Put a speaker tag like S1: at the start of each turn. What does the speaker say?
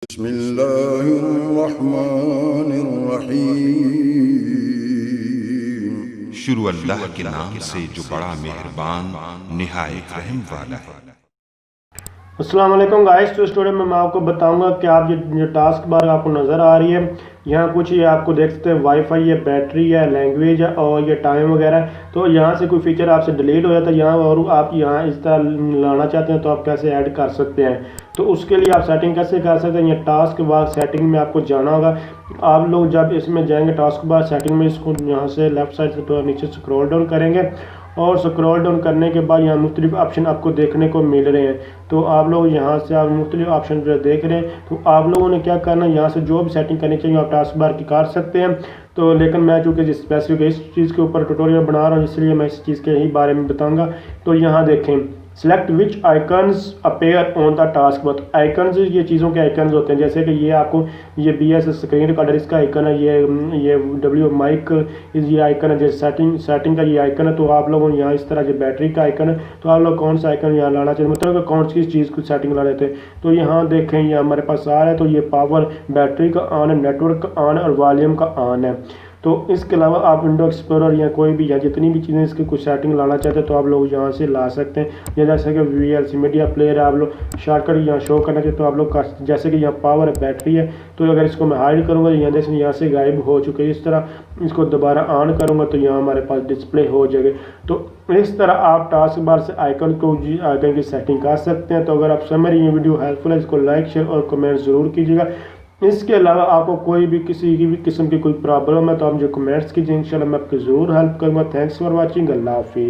S1: बिस्मिल्लाहिर्रहमानिर्रहीम। शुरू अल्लाह के नाम से जो बड़ा मेहरबान निहायत रहम वाला है।
S2: अस्सलाम वालेकुम गाइस। तो स्टोरी में मैं आपको बताऊंगा कि आप ये टास्क बार आपको नज़र आ रही है, यहाँ कुछ ये आपको देख सकते हैं वाईफाई है, बैटरी है, लैंग्वेज है और ये टाइम वगैरह। तो यहाँ से कोई फीचर आपसे डिलीट हो जाता है यहाँ, और आप यहाँ इस तरह लाना चाहते हैं तो आप कैसे ऐड कर सकते हैं। तो उसके लिए आप सेटिंग कैसे कर सकते हैं, ये टास्क बार सेटिंग में आपको जाना होगा। आप लोग जब इसमें जाएंगे टास्क बार सेटिंग में, इसको यहाँ से लेफ्ट साइड से तो नीचे स्क्रॉल डाउन करेंगे और स्क्रॉल डाउन करने के बाद यहाँ मुख्तलिफ ऑप्शन आपको देखने को मिल रहे हैं। तो आप लोग यहाँ से आप मुख्तलिफ ऑप्शन जो देख रहे हैं, तो आप लोगों ने क्या करना है, यहाँ से जो भी सेटिंग करनी चाहिए आप टास्क बार की कर सकते हैं। तो लेकिन मैं चूँकि स्पेसिफिक इस चीज़ के ऊपर ट्यूटोरियल बना रहा हूँ, इसलिए मैं इस चीज़ के ही बारे में बताऊँगा। तो यहाँ देखें, select which icons appear on the task bar. Icons ये चीज़ों के आइकन्स होते हैं, जैसे कि ये आपको ये BS स्क्रीन रिकॉर्डर इसका आइकन है, ये W माइक ये आइकन है, जैसे सेटिंग का ये आइकन है। तो आप लोगों ने यहाँ इस तरह जो बैटरी का आइकन है, तो आप लोग कौन सा आइकन यहाँ लाना चाहिए, मतलब कौन सी चीज़ को सेटिंग ला लेते हैं। तो यहाँ देखें ये हमारे पास आ रहा है, तो ये पावर बैटरी का ऑन है, नेटवर्क का ऑन और वॉल्यूम का ऑन है। तो इसके अलावा आप विंडो एक्सप्लोरर या कोई भी या जितनी भी चीज़ें इसकी कुछ सेटिंग लाना चाहते हैं तो आप लोग यहाँ से ला सकते हैं। या जैसे कि VLC मीडिया प्लेयर है, आप लोग शॉर्टकट यहाँ शो करना चाहिए तो आप लोग जैसे कि यहाँ पावर है, बैटरी है, तो अगर इसको मैं हाइड करूँगा तो यहाँ जैसे यहाँ से गायब हो चुके हैं। इस तरह इसको दोबारा ऑन करूँगा तो यहाँ हमारे पास डिस्प्ले हो जाएगा। तो इस तरह आप टास्क बार से आइकन की सेटिंग कर सकते हैं। तो अगर आप समझ ये वीडियो हेल्पफुल है, इसको लाइक शेयर और कमेंट ज़रूर कीजिएगा। इसके अलावा आपको कोई भी किसी की भी किस्म की कोई प्रॉब्लम है तो आप मुझे कमेंट्स कीजिए, इंशाल्लाह मैं आपकी ज़रूर हेल्प करूँगा। Thanks for watching. अल्लाह हाफिज़।